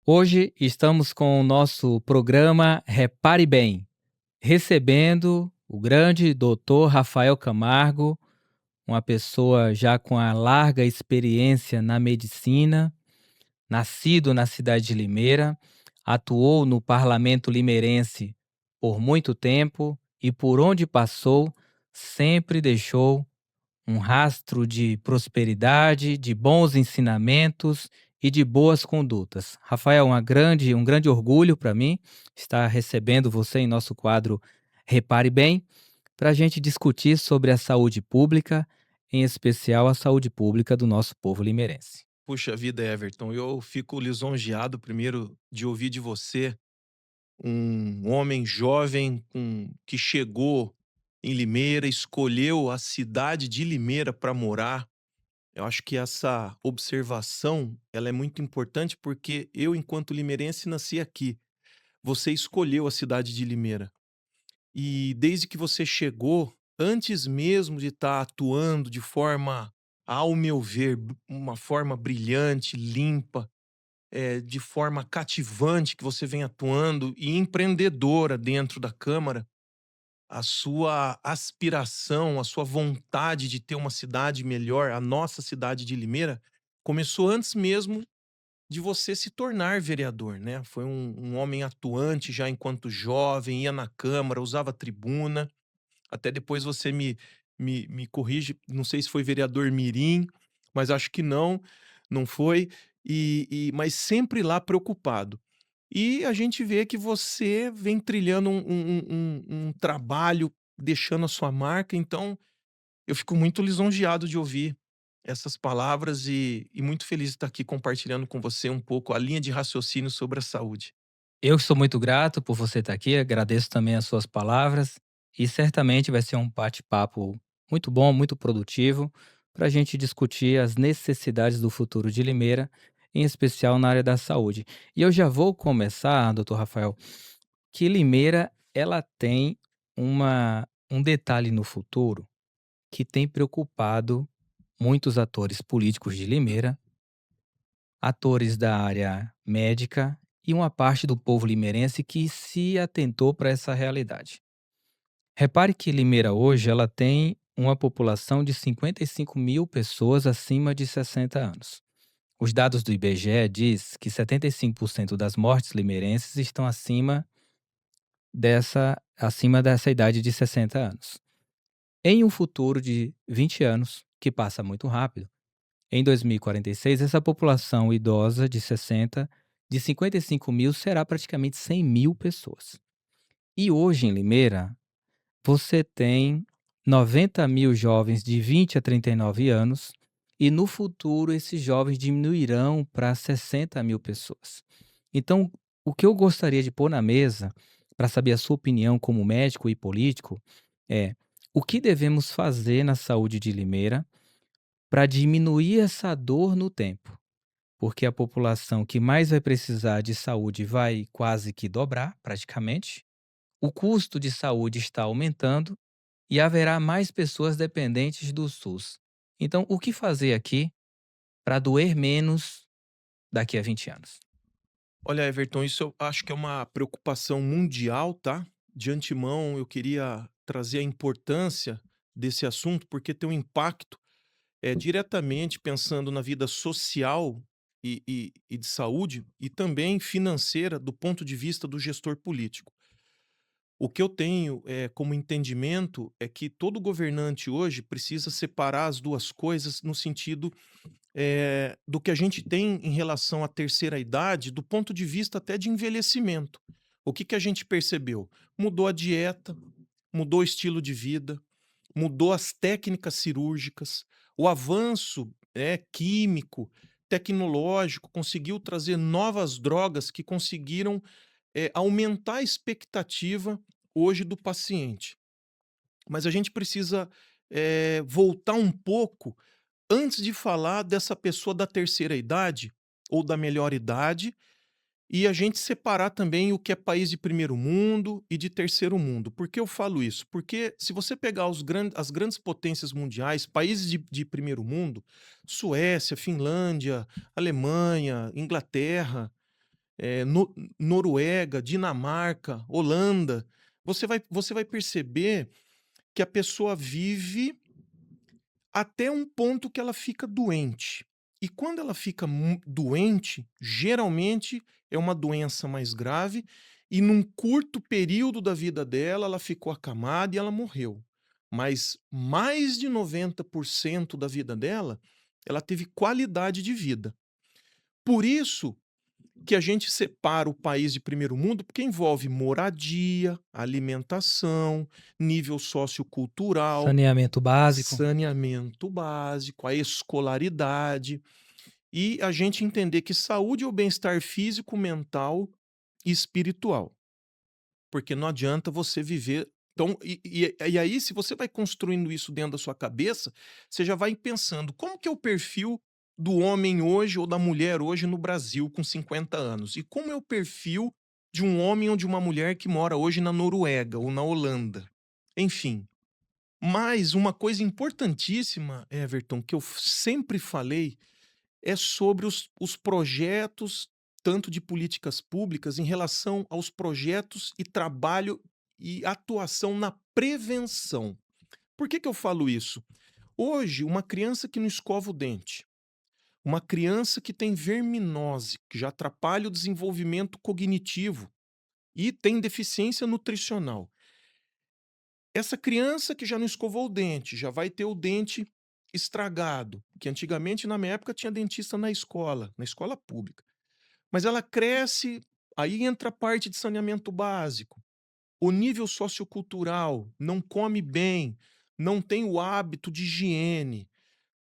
Hoje estamos com o nosso programa Repare Bem, recebendo o grande doutor Rafael Camargo, uma pessoa já com a larga experiência na medicina, nascido na cidade de Limeira, atuou no parlamento limeirense por muito tempo e por onde passou, sempre deixou um rastro de prosperidade, de bons ensinamentos e de boas condutas. Rafael, um grande orgulho para mim estar recebendo você em nosso quadro Repare Bem, para a gente discutir sobre a saúde pública, em especial a saúde pública do nosso povo limeirense. Puxa vida, Everton, eu fico lisonjeado primeiro de ouvir de você, um homem jovem que chegou em Limeira, escolheu a cidade de Limeira para morar. Eu acho que essa observação, ela é muito importante porque eu, enquanto limeirense, nasci aqui. Você escolheu a cidade de Limeira. E desde que você chegou, antes mesmo de estar atuando de forma, ao meu ver, uma forma brilhante, limpa, de forma cativante que você vem atuando e empreendedora dentro da Câmara, a sua aspiração, a sua vontade de ter uma cidade melhor, a nossa cidade de Limeira, começou antes mesmo de você se tornar vereador, né? Foi um homem atuante já enquanto jovem, ia na Câmara, usava a tribuna, até depois você me corrige, não sei se foi vereador mirim, mas acho que não, não foi, mas sempre lá preocupado. E a gente vê que você vem trilhando um trabalho, deixando a sua marca, então eu fico muito lisonjeado de ouvir essas palavras e muito feliz de estar aqui compartilhando com você um pouco a linha de raciocínio sobre a saúde. Eu sou muito grato por você estar aqui, agradeço também as suas palavras e certamente vai ser um bate-papo muito bom, muito produtivo, para a gente discutir as necessidades do futuro de Limeira, em especial na área da saúde. E eu já vou começar, doutor Rafael, que Limeira ela tem um detalhe no futuro que tem preocupado muitos atores políticos de Limeira, atores da área médica e uma parte do povo limeirense que se atentou para essa realidade. Repare que Limeira hoje ela tem uma população de 55 mil pessoas acima de 60 anos. Os dados do IBGE diz que 75% das mortes limeirenses estão acima dessa idade de 60 anos. Em um futuro de 20 anos, que passa muito rápido, em 2046, essa população idosa de 55 mil, será praticamente 100 mil pessoas. E hoje em Limeira, você tem 90 mil jovens de 20 a 39 anos, e no futuro esses jovens diminuirão para 60 mil pessoas. Então, o que eu gostaria de pôr na mesa, para saber a sua opinião como médico e político, é o que devemos fazer na saúde de Limeira para diminuir essa dor no tempo, porque a população que mais vai precisar de saúde vai quase que dobrar, praticamente. O custo de saúde está aumentando e haverá mais pessoas dependentes do SUS. Então, o que fazer aqui para doer menos daqui a 20 anos? Olha, Everton, isso eu acho que é uma preocupação mundial, tá? De antemão, eu queria trazer a importância desse assunto, porque tem um impacto diretamente pensando na vida social e de saúde, e também financeira, do ponto de vista do gestor político. O que eu tenho como entendimento é que todo governante hoje precisa separar as duas coisas no sentido do que a gente tem em relação à terceira idade, do ponto de vista até de envelhecimento. O que que a gente percebeu? Mudou a dieta, mudou o estilo de vida, mudou as técnicas cirúrgicas, o avanço, químico, tecnológico, conseguiu trazer novas drogas que conseguiram, aumentar a expectativa hoje do paciente. Mas a gente precisa, voltar um pouco antes de falar dessa pessoa da terceira idade ou da melhor idade, e a gente separar também o que é país de primeiro mundo e de terceiro mundo. Por que eu falo isso? Porque se você pegar as grandes potências mundiais, países de primeiro mundo, Suécia, Finlândia, Alemanha, Inglaterra, Noruega, Dinamarca, Holanda, você vai perceber que a pessoa vive até um ponto que ela fica doente. E quando ela fica doente, geralmente é uma doença mais grave, e num curto período da vida dela, ela ficou acamada e ela morreu. Mas mais de 90% da vida dela, ela teve qualidade de vida. Por isso que a gente separa o país de primeiro mundo, porque envolve moradia, alimentação, nível sociocultural, Saneamento básico. saneamento básico, a escolaridade, e a gente entender que saúde é o bem-estar físico, mental e espiritual. Porque não adianta você viver. Então, e aí, se você vai construindo isso dentro da sua cabeça, você já vai pensando como que é o perfil do homem hoje ou da mulher hoje no Brasil com 50 anos? E como é o perfil de um homem ou de uma mulher que mora hoje na Noruega ou na Holanda? Enfim. Mas uma coisa importantíssima, Everton, que eu sempre falei, é sobre os projetos, tanto de políticas públicas, em relação aos projetos e trabalho e atuação na prevenção. Por que eu falo isso? Hoje, uma criança que não escova o dente, uma criança que tem verminose, que já atrapalha o desenvolvimento cognitivo e tem deficiência nutricional. Essa criança que já não escovou o dente, já vai ter o dente estragado, que antigamente, na minha época, tinha dentista na escola pública. Mas ela cresce, aí entra a parte de saneamento básico, o nível sociocultural, não come bem, não tem o hábito de higiene,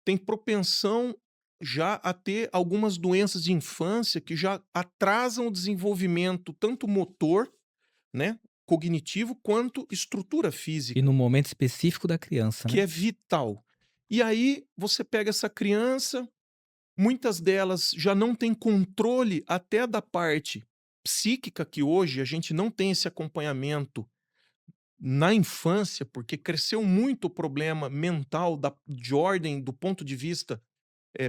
tem propensão já a ter algumas doenças de infância que já atrasam o desenvolvimento tanto motor, né, cognitivo, quanto estrutura E física, no momento específico da criança, que né. é vital. E aí você pega essa criança. Muitas delas já não têm controle até da parte psíquica, que hoje a gente não tem esse acompanhamento na infância, porque cresceu muito o problema mental de ordem do ponto de vista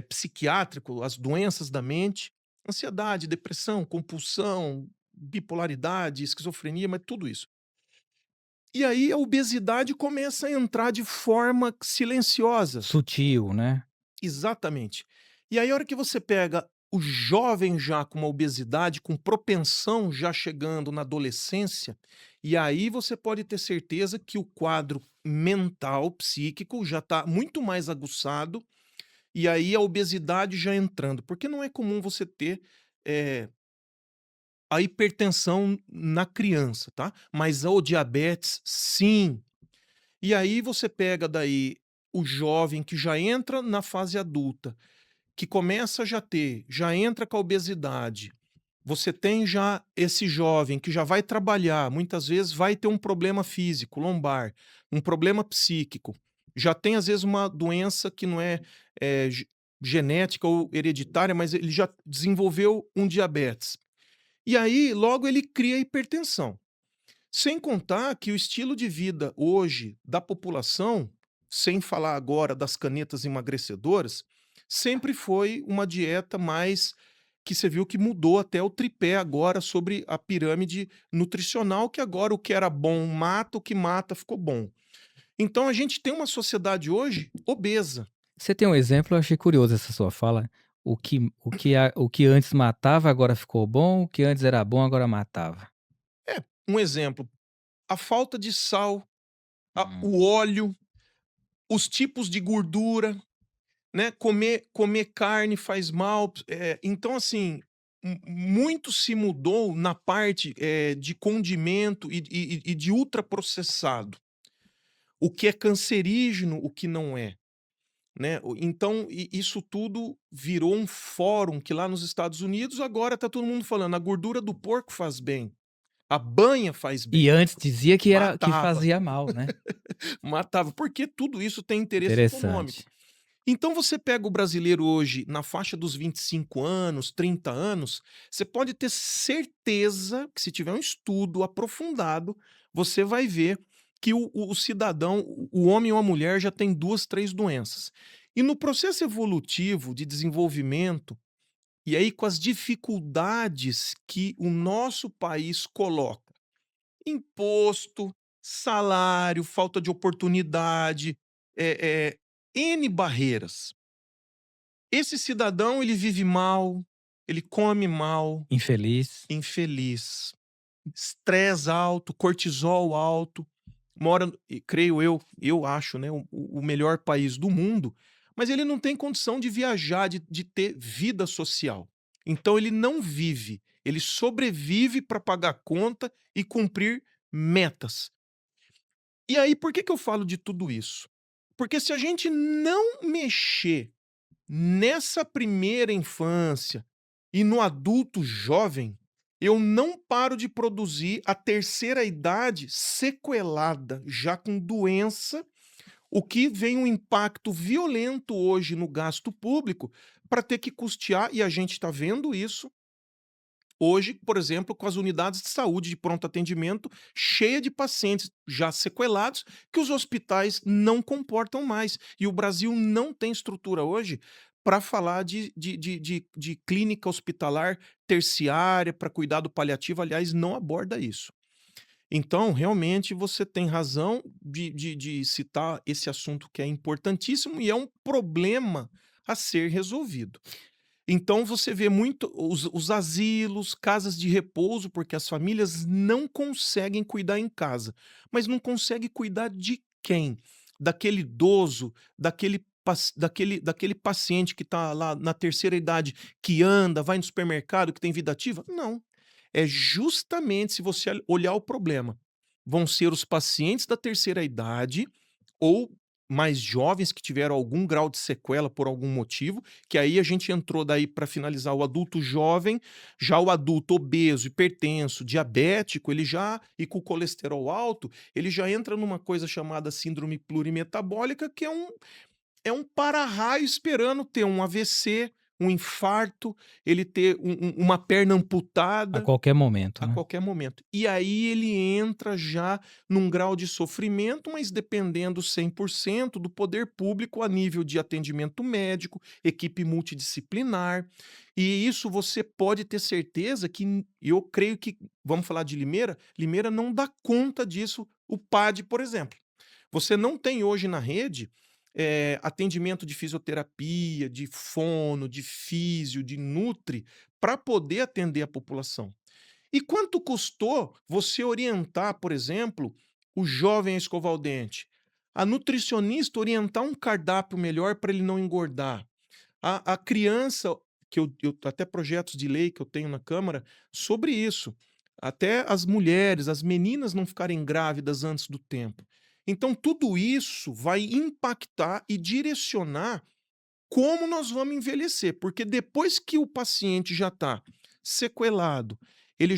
psiquiátrico, as doenças da mente, ansiedade, depressão, compulsão, bipolaridade, esquizofrenia, mas tudo isso. E aí a obesidade começa a entrar de forma silenciosa. Sutil, né. Exatamente. E aí a hora que você pega o jovem já com uma obesidade, com propensão já chegando na adolescência, e aí você pode ter certeza que o quadro mental, psíquico já está muito mais aguçado, e aí a obesidade já entrando, porque não é comum você ter, eh, a hipertensão na criança, tá, mas o diabetes sim. E aí você pega daí o jovem que já entra na fase adulta, que começa a já entra com a obesidade. Você tem já esse jovem que já vai trabalhar, muitas vezes vai ter um problema físico, lombar, um problema psíquico. Já tem, às vezes, uma doença que não é, genética ou hereditária, mas ele já desenvolveu um diabetes. E aí, logo, ele cria hipertensão. Sem contar que o estilo de vida hoje da população, sem falar agora das canetas emagrecedoras, sempre foi uma dieta mais que você viu que mudou até o tripé agora sobre a pirâmide nutricional, que agora o que era bom mata, o que mata ficou bom. Então a gente tem uma sociedade hoje obesa. Você tem um exemplo, eu achei curioso essa sua fala, o que antes matava agora ficou bom, o que antes era bom agora matava. É, um exemplo, a falta de sal, Hum. o óleo, os tipos de gordura. Né, comer carne faz mal, então assim, muito se mudou na parte, de condimento e de ultraprocessado. O que é cancerígeno, o que não é, né. Então isso tudo virou um fórum que lá nos Estados Unidos agora tá todo mundo falando: "A gordura do porco faz bem, a banha faz E bem". antes dizia que Matava, fazia mal, né. matava, porque tudo isso tem interesse econômico. Interessante. Então você pega o brasileiro hoje na faixa dos 25 anos, 30 anos, você pode ter certeza que se tiver um estudo aprofundado, você vai ver que o cidadão, o homem ou a mulher já tem 2, 3 doenças. E no processo evolutivo de desenvolvimento, E aí, com as dificuldades que o nosso país coloca, imposto, salário, falta de oportunidade, N barreiras. Esse cidadão, ele vive mal, ele come mal, Infeliz. infeliz, estresse alto, cortisol alto, mora, e creio eu acho, né, o melhor país do mundo, mas ele não tem condição de viajar, de ter vida social. Então ele não vive, ele sobrevive para pagar conta e cumprir metas. E aí, por que que eu falo de tudo isso? Porque se a gente não mexer nessa primeira infância e no adulto jovem, eu não paro de produzir a terceira idade sequelada, já com doença, o que vem um impacto violento hoje no gasto público para ter que custear, e a gente está vendo isso hoje, por exemplo, com as unidades de saúde de pronto atendimento cheia de pacientes já sequelados que os hospitais não comportam mais. E o Brasil não tem estrutura hoje para falar de clínica hospitalar terciária para cuidado paliativo, aliás, não aborda isso. Então, realmente, você tem razão de citar esse assunto que é importantíssimo e é um problema a ser resolvido. Então você vê muito os asilos, casas de repouso, porque as famílias não conseguem cuidar em casa. Mas não consegue cuidar de quem? Daquele idoso, daquele paciente que está lá na terceira idade, que anda, vai no supermercado, que tem vida ativa? Não. É justamente, se você olhar o problema, vão ser os pacientes da terceira idade ou mais jovens que tiveram algum grau de sequela por algum motivo, que aí a gente entrou daí para finalizar o adulto jovem, já o adulto obeso, hipertenso, diabético, ele já e com o colesterol alto, ele já entra numa coisa chamada síndrome plurimetabólica, que é um para-raio esperando ter um AVC, um infarto, ele ter uma perna A amputada qualquer momento, a né. qualquer momento. E aí ele entra já num grau de sofrimento, mas dependendo 100% do poder público a nível de atendimento médico, equipe multidisciplinar. E isso você pode ter certeza que eu creio que, vamos falar de Limeira, Limeira não dá conta disso, o PAD, por exemplo. Você não tem hoje na rede, atendimento de fisioterapia, de fono, de físio, de nutri, para poder atender a população. E quanto custou você orientar, por exemplo, o jovem a escovar o dente? A nutricionista orientar um cardápio melhor para ele não engordar. A criança, que eu até projetos de lei que eu tenho na Câmara sobre isso. Até as mulheres, as meninas não ficarem grávidas antes do tempo. Então, tudo isso vai impactar e direcionar como nós vamos envelhecer, porque depois que o paciente já está sequelado, ele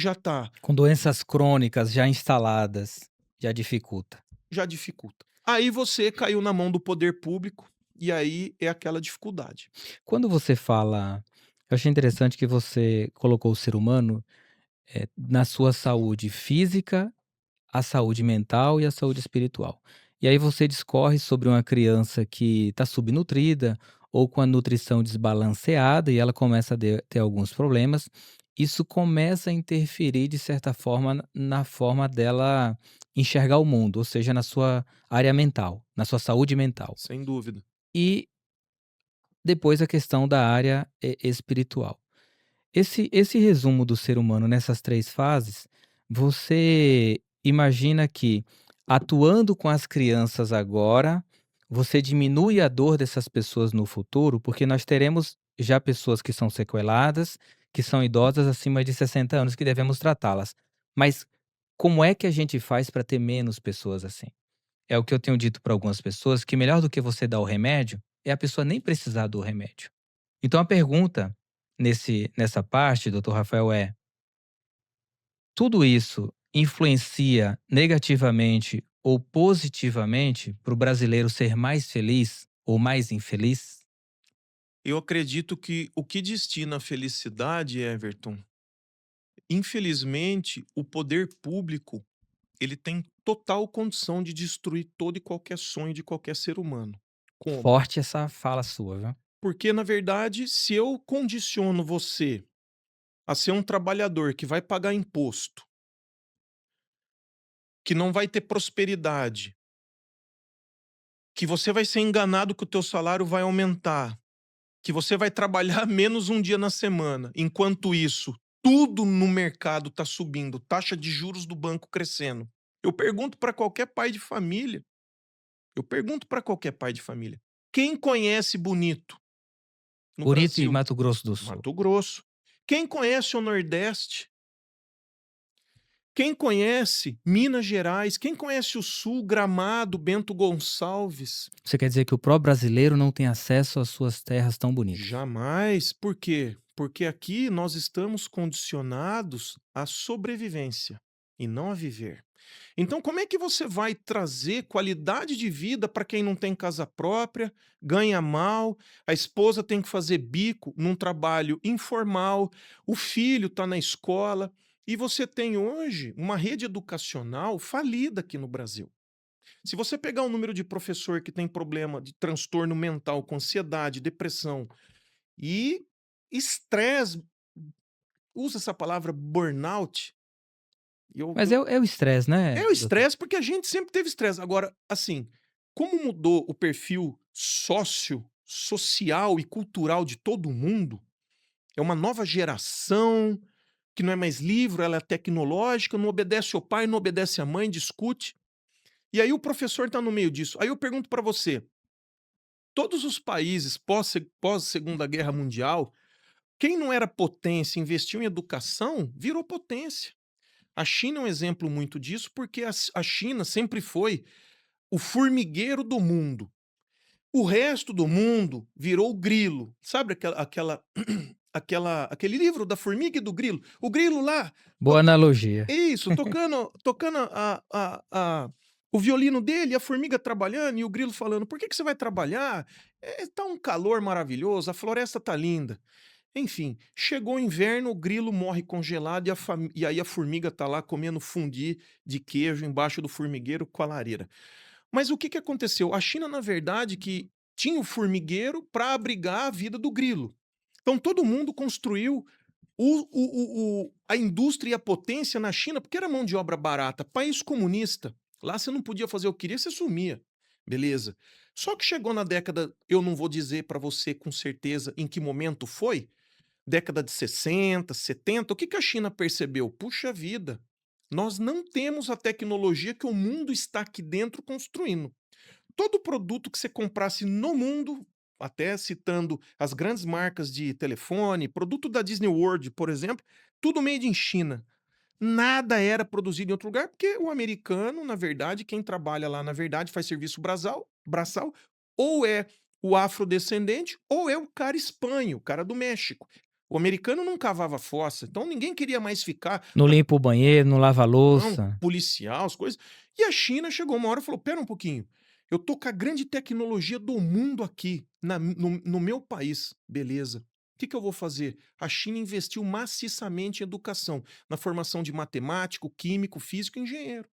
Com doenças crônicas já instaladas, já dificulta. já dificulta. Aí você caiu na mão do poder público, e aí é aquela dificuldade. Quando você fala eu achei interessante que você colocou o ser humano, na sua saúde física, a saúde mental e a saúde espiritual. E aí você discorre sobre uma criança que está subnutrida ou com a nutrição desbalanceada e ela começa a ter alguns problemas. Isso começa a interferir, de certa forma, na forma dela enxergar o mundo, ou seja, na sua área mental, na sua saúde mental. Sem dúvida. E depois a questão da área espiritual. Esse resumo do ser humano nessas 3 fases, você imagina que, atuando com as crianças agora, você diminui a dor dessas pessoas no futuro? Porque nós teremos já pessoas que são sequeladas, que são idosas acima de 60 anos, que devemos tratá-las. Mas como é que a gente faz para ter menos pessoas assim? É o que eu tenho dito para algumas pessoas, que melhor do que você dar o remédio, é a pessoa nem precisar do remédio. Então a pergunta nessa parte, doutor Rafael, é: tudo isso influencia negativamente ou positivamente para o brasileiro ser mais feliz ou mais infeliz? Eu acredito que o que destina a felicidade, Everton, infelizmente, o poder público, ele tem total condição de destruir todo e qualquer sonho de qualquer ser humano. Como? Forte essa fala sua, viu? Porque, na verdade, se eu condiciono você a ser um trabalhador que vai pagar imposto, que não vai ter prosperidade, que você vai ser enganado que o teu salário vai aumentar, que você vai trabalhar menos um dia na semana, enquanto isso, tudo no mercado está subindo, taxa de juros do banco crescendo. Eu pergunto para qualquer pai de família, eu pergunto para qualquer pai de família, quem conhece Bonito no Bonito e Brasil? Mato Grosso do Sul. Mato Grosso. Quem conhece o Nordeste? Quem conhece Minas Gerais? Quem conhece o Sul, Gramado, Bento Gonçalves? Você quer dizer que o próprio brasileiro não tem acesso às suas terras tão bonitas? Jamais. Por quê? Porque aqui nós estamos condicionados à sobrevivência e não a viver. Então, como é que você vai trazer qualidade de vida para quem não tem casa própria, ganha mal, a esposa tem que fazer bico num trabalho informal, o filho está na escola, e você tem hoje uma rede educacional falida aqui no Brasil. Se você pegar o número de professor que tem problema de transtorno mental, com ansiedade, depressão e estresse, usa essa palavra burnout, Mas é o estresse, né, é o doutor? estresse, porque a gente sempre teve estresse. Agora, assim, como mudou o perfil social e cultural de todo mundo, é uma nova geração que não é mais livre, ela é tecnológica, não obedece ao pai, não obedece à mãe, discute. E aí o professor está no meio disso. Aí eu pergunto para você, todos os países pós Segunda Guerra Mundial, quem não era potência, investiu em educação, virou potência. A China é um exemplo muito disso, porque a China sempre foi o formigueiro do mundo. O resto do mundo virou o grilo. Sabe aquele livro da formiga e do grilo? O grilo lá, Boa toca- analogia. isso, tocando o violino dele, a formiga trabalhando e o grilo falando: por que que você vai trabalhar? Tá um calor maravilhoso, a floresta tá linda. Enfim, chegou o inverno, o grilo morre congelado e aí a formiga tá lá comendo fundi de queijo embaixo do formigueiro com a lareira. Mas o que que aconteceu? A China, na verdade, que tinha o formigueiro para abrigar a vida do grilo. Então todo mundo construiu a indústria e a potência na China, porque era mão de obra barata. País comunista. Lá você não podia fazer o que queria, você sumia. Beleza. Só que chegou na década, eu não vou dizer para você com certeza em que momento foi, década de 60, 70, o que que a China percebeu? Puxa vida, nós não temos a tecnologia que o mundo está aqui dentro construindo. Todo produto que você comprasse no mundo, até citando as grandes marcas de telefone, produto da Disney World, por exemplo, tudo made in China. Nada era produzido em outro lugar, porque o americano, na verdade, quem trabalha lá, na verdade, faz serviço braçal, ou é o afrodescendente, ou é o cara espanho, o cara do México. O americano não cavava fossa, então ninguém queria mais ficar. Não limpa o banheiro, não lava a Não, louça. policial, as coisas. E a China chegou uma hora e falou: "Espera um pouquinho, eu tô com a grande tecnologia do mundo aqui, no meu país, beleza. O que que eu vou fazer?" A China investiu maciçamente em educação, na formação de matemático, químico, físico e engenheiro.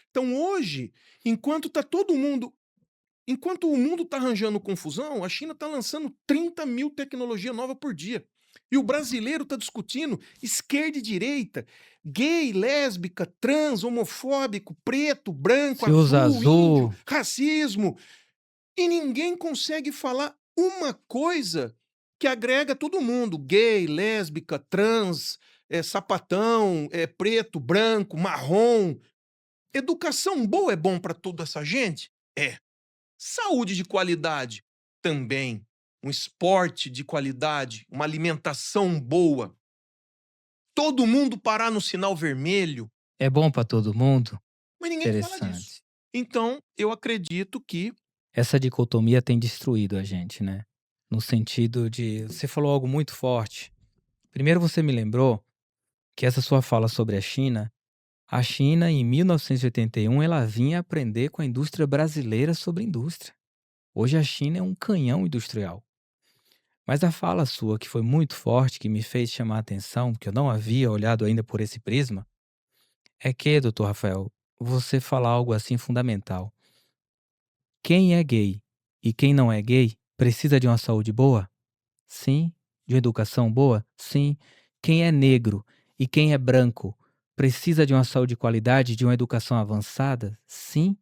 Então hoje, enquanto tá todo mundo enquanto o mundo está arranjando confusão, a China está lançando 30.000 tecnologia nova por dia. E o brasileiro está discutindo esquerda e direita, gay, lésbica, trans, homofóbico, preto, branco, Se usa azul, índio, azul. racismo. E ninguém consegue falar uma coisa que agrega todo mundo: gay, lésbica, trans, sapatão, preto, branco, marrom. Educação boa é bom para toda essa gente? É. Saúde de qualidade também. Um esporte de qualidade, uma alimentação boa. Todo mundo parar no sinal vermelho, É bom para todo mundo? mas ninguém fala disso. Interessante. Então, eu acredito que Essa dicotomia tem destruído a gente, né. No sentido de você falou algo muito forte. Primeiro você me lembrou que essa sua fala sobre a China em 1981 ela vinha aprender com a indústria brasileira sobre indústria. Hoje a China é um canhão industrial. Mas a fala sua que foi muito forte, que me fez chamar a atenção, que eu não havia olhado ainda por esse prisma, é que, doutor Rafael, você fala algo assim fundamental. Quem é gay e quem não é gay precisa de uma saúde boa? Sim. De uma educação boa? Sim. Quem é negro e quem é branco precisa de uma saúde de qualidade, de uma educação avançada? Sim.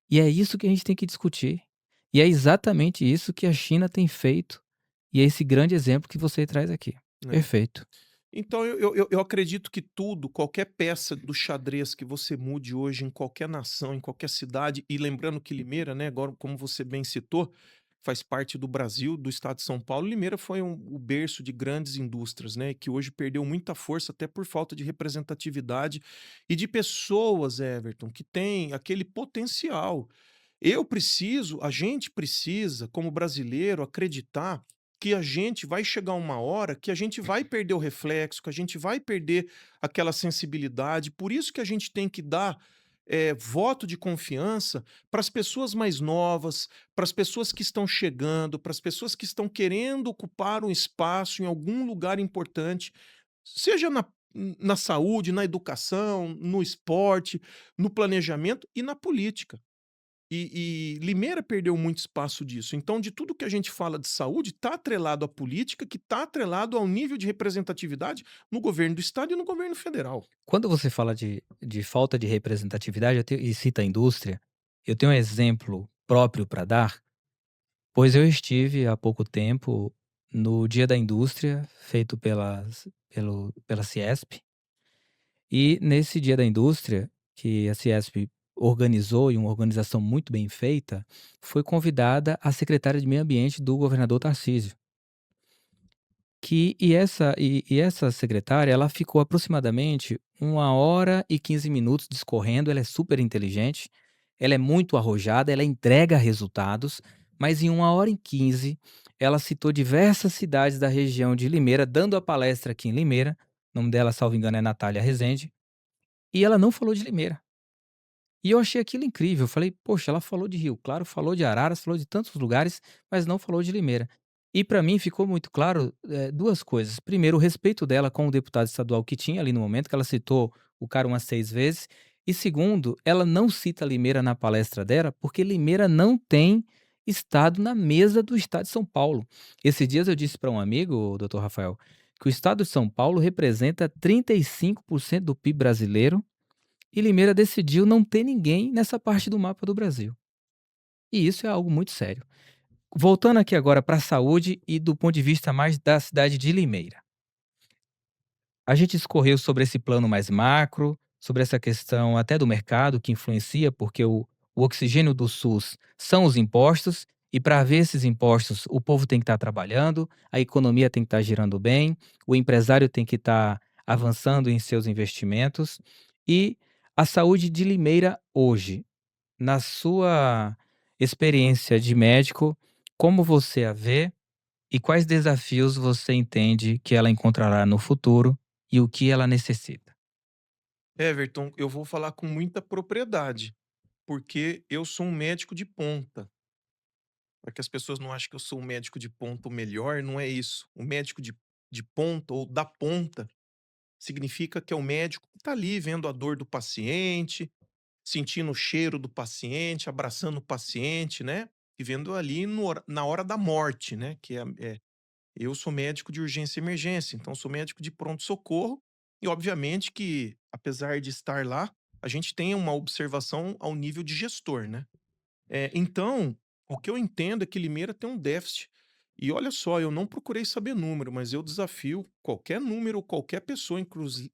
E é isso que a gente tem que discutir. E é exatamente isso que a China tem feito, e é esse grande exemplo que você traz aqui. Né. Perfeito. Então eu acredito que tudo, qualquer peça do xadrez que você mude hoje em qualquer nação, em qualquer cidade, e lembrando que Limeira, né, agora como você bem citou, faz parte do Brasil, do estado de São Paulo. Limeira foi o berço de grandes indústrias, né, que hoje perdeu muita força até por falta de representatividade e de pessoas, Everton, que têm aquele potencial. A gente precisa, como brasileiro, acreditar que a gente vai chegar uma hora que a gente vai perder o reflexo, que a gente vai perder aquela sensibilidade. Por isso que a gente tem que dar voto de confiança para as pessoas mais novas, para as pessoas que estão chegando, para as pessoas que estão querendo ocupar um espaço em algum lugar importante, seja na saúde, na educação, no esporte, no planejamento e na política. E Limeira perdeu muito espaço disso. Então, de tudo que a gente fala de saúde, está atrelado à política, que está atrelado ao nível de representatividade no governo do estado e no governo federal. Quando você fala de falta de representatividade, e cita a indústria, eu tenho um exemplo próprio para dar, pois eu estive há pouco tempo no Dia da Indústria, feito pela Ciesp, e nesse Dia da Indústria, que a Ciesp organizou, e uma organização muito bem feita, foi convidada a secretária de Meio Ambiente do governador Tarcísio. Essa secretária, ela ficou aproximadamente 1 hora e 15 minutos discorrendo. Ela é super inteligente, ela é muito arrojada, ela entrega resultados, mas em 1 hora e 15 ela citou diversas cidades da região de Limeira, dando a palestra aqui em Limeira. O nome dela, salvo engano, é Natália Rezende, e ela não falou de Limeira. E eu achei aquilo incrível, eu falei: "Poxa, ela falou de Rio Claro, falou de Araras, falou de tantos lugares, mas não falou de Limeira". E para mim ficou muito claro, 2 coisas: primeiro, o respeito dela com o deputado estadual que tinha ali no momento, que ela citou o cara umas 6 vezes, e segundo, ela não cita Limeira na palestra dela, porque Limeira não tem estado na mesa do estado de São Paulo. Esses dias eu disse para um amigo, doutor Rafael, que o estado de São Paulo representa 35% do PIB brasileiro, e Limeira decidiu não ter ninguém nessa parte do mapa do Brasil. E isso é algo muito sério. Voltando aqui agora para a saúde e do ponto de vista mais da cidade de Limeira. A gente escorreu sobre esse plano mais macro, sobre essa questão até do mercado que influencia, porque o oxigênio do SUS são os impostos, e para ver esses impostos o povo tem que estar trabalhando, a economia tem que estar girando bem, o empresário tem que estar avançando em seus investimentos. E a saúde de Limeira hoje, na sua experiência de médico, como você a vê e quais desafios você entende que ela encontrará no futuro e o que ela necessita? Everton, eu vou falar com muita propriedade, porque eu sou um médico de ponta. Para que as pessoas não achem que eu sou um médico de ponta o melhor, não é isso. O médico de ponta ou da ponta significa que é o médico que está ali vendo a dor do paciente, sentindo o cheiro do paciente, abraçando o paciente, né? E vendo ali na hora da morte, né? Eu sou médico de urgência e emergência, então sou médico de pronto-socorro, e obviamente que, apesar de estar lá, a gente tem uma observação ao nível de gestor, né? Então, o que eu entendo é que Limeira tem um déficit. E olha só, eu não procurei saber número, mas eu desafio qualquer número, qualquer pessoa,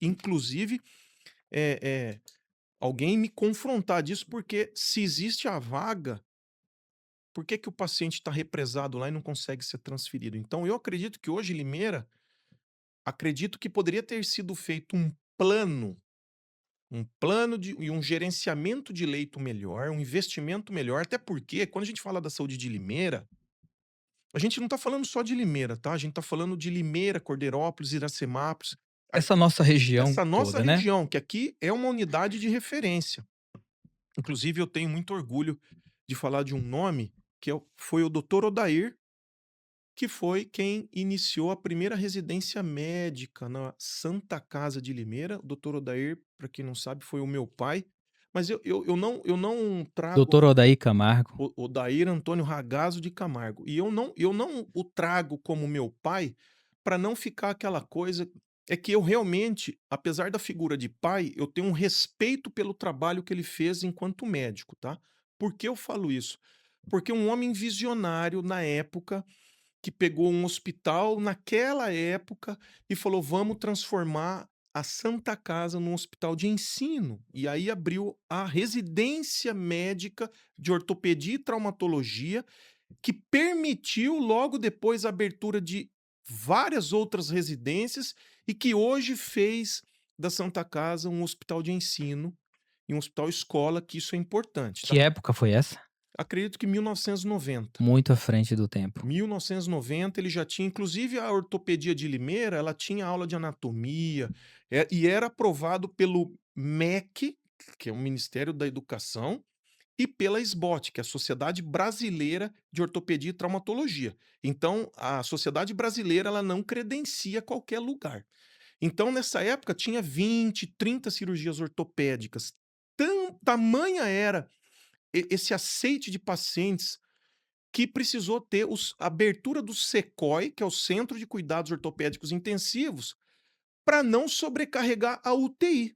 inclusive é, é, alguém me confrontar disso, porque se existe a vaga, por que, que o paciente está represado lá e não consegue ser transferido? Então, eu acredito que hoje Limeira, acredito que poderia ter sido feito um plano e um gerenciamento de leito melhor, um investimento melhor, até porque quando a gente fala da saúde de Limeira, a gente não está falando só de Limeira, tá? A gente está falando de Limeira, Cordeirópolis, Iracemápolis, a Essa nossa região essa nossa toda, né? região, que aqui é uma unidade de referência. Inclusive, eu tenho muito orgulho de falar de um nome foi o doutor Odair, que foi quem iniciou a primeira residência médica na Santa Casa de Limeira. O doutor Odair, para quem não sabe, foi o meu pai, Mas eu não trago Doutor Odair Camargo. o Odair Antônio Ragazzo de Camargo. E eu não o trago como meu pai, para não ficar aquela coisa, é que eu realmente, apesar da figura de pai, eu tenho um respeito pelo trabalho que ele fez enquanto médico, tá. Por que eu falo isso? Porque um homem visionário na época, que pegou um hospital naquela época e falou: "Vamos transformar a Santa Casa num hospital de ensino". E aí abriu a residência médica de ortopedia e traumatologia, que permitiu logo depois a abertura de várias outras residências e que hoje fez da Santa Casa um hospital de ensino e um hospital escola, que isso é importante, Que tá. época foi essa? Acredito que 1990. Muito à frente do tempo. 1990 ele já tinha, inclusive a ortopedia de Limeira, ela tinha aula de anatomia, e era aprovado pelo MEC, que é o Ministério da Educação, e pela SBOT, que é a Sociedade Brasileira de Ortopedia e Traumatologia. Então, a Sociedade Brasileira, ela não credencia qualquer lugar. Então, nessa época, tinha 20, 30 cirurgias ortopédicas. Tamanha era esse aceite de pacientes, que precisou ter a abertura do SECOI, que é o Centro de Cuidados Ortopédicos Intensivos, para não sobrecarregar a UTI,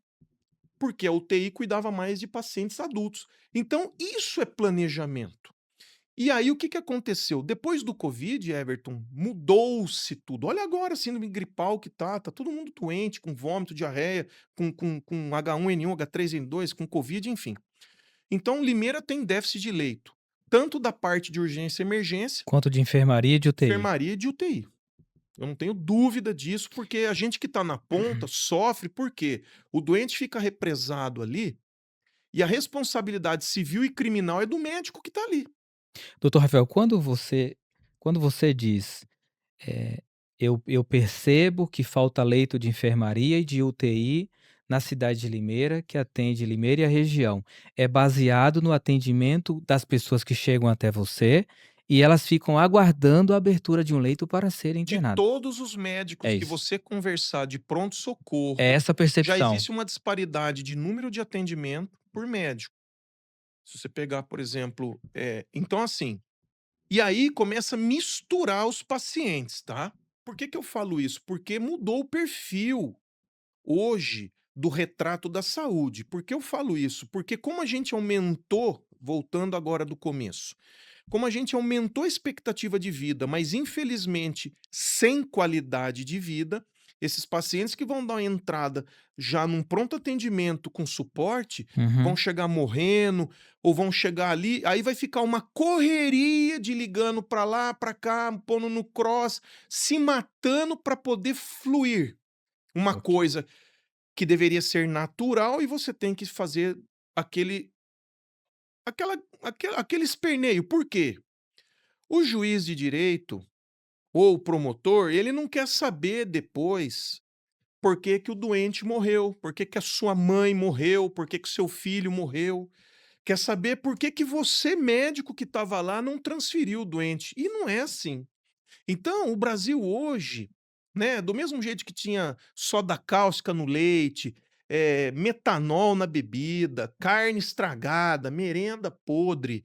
porque a UTI cuidava mais de pacientes adultos. Então, isso é planejamento. E aí, o que que aconteceu? Depois do Covid, Everton, mudou-se tudo. Olha agora a síndrome gripal que tá todo mundo doente, com vômito, diarreia, com H1N1, H3N2, com Covid, enfim. Então, Limeira tem déficit de leito, tanto da parte de urgência e emergência, Quanto de enfermaria e de UTI. enfermaria e de UTI. Eu não tenho dúvida disso, porque a gente que está na ponta sofre, porque o doente fica represado ali e a responsabilidade civil e criminal é do médico que está ali. Doutor Rafael, quando você diz, eh, eu percebo que falta leito de enfermaria e de UTI na cidade de Limeira, que atende Limeira e a região. É baseado no atendimento das pessoas que chegam até você e elas ficam aguardando a abertura de um leito para serem De internadas. todos os médicos É que isso. você conversar de É pronto-socorro, essa a já percepção. existe uma disparidade de número de atendimento por médico. Se você pegar, por exemplo, então assim, e aí começa a misturar os pacientes, tá? Por que que eu falo isso? Porque mudou o perfil hoje do retrato da saúde. Por que eu falo isso? Porque como a gente aumentou, voltando agora do começo, como a gente aumentou a expectativa de vida, mas infelizmente sem qualidade de vida, esses pacientes que vão dar uma entrada já num pronto atendimento com suporte, vão Uhum. chegar morrendo ou vão chegar ali, aí vai ficar uma correria de ligando para lá, para cá, pondo no cross, se matando para poder fluir uma Ok. coisa que deveria ser natural e você tem que fazer aquele aquele esperneio. Por quê? O juiz de direito ou o promotor, ele não quer saber depois por que que o doente morreu, por que que a sua mãe morreu, por que que o seu filho morreu. Quer saber por que que você, médico que estava lá, não transferiu o doente. E não é assim. Então, o Brasil hoje, né, do mesmo jeito que tinha soda cáustica no leite, metanol na bebida, carne estragada, merenda podre,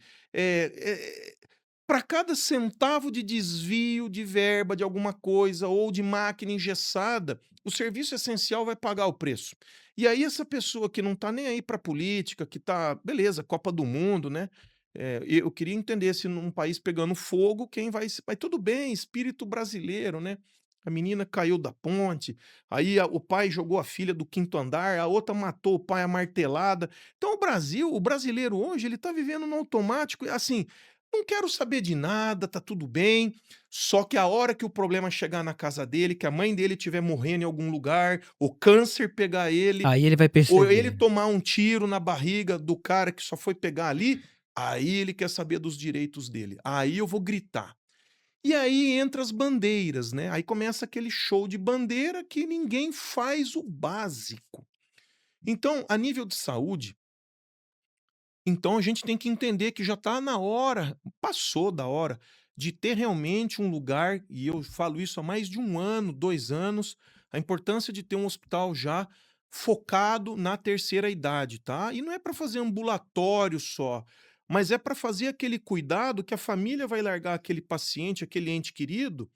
para cada centavo de desvio de verba de alguma coisa ou de máquina engessada, o serviço essencial vai pagar o preço. E aí essa pessoa que não está nem aí para política, que está, beleza, Copa do Mundo, né? Eu queria entender se num país pegando fogo, quem vai. Mas tudo bem, espírito brasileiro, né? A menina caiu da ponte, aí o pai jogou a filha do quinto andar, a outra matou o pai à martelada. Então o brasileiro hoje, ele está vivendo no automático, assim, não quero saber de nada, tá tudo bem. Só que a hora que o problema chegar na casa dele, que a mãe dele estiver morrendo em algum lugar, o câncer pegar ele, Aí ele vai ou ele perceber. tomar um tiro na barriga do cara que só foi pegar ali, aí ele quer saber dos direitos dele. Aí eu vou gritar. E aí entra as bandeiras, né? Aí começa aquele show de bandeira que ninguém faz o básico. Então, a nível de saúde, então a gente tem que entender que já está na hora, passou da hora, de ter realmente um lugar, e eu falo isso há mais de 1 ano, 2 anos, a importância de ter um hospital já. focado na terceira idade, tá? E não é para fazer ambulatório só, mas é para fazer aquele cuidado que a família vai largar aquele paciente, aquele ente querido,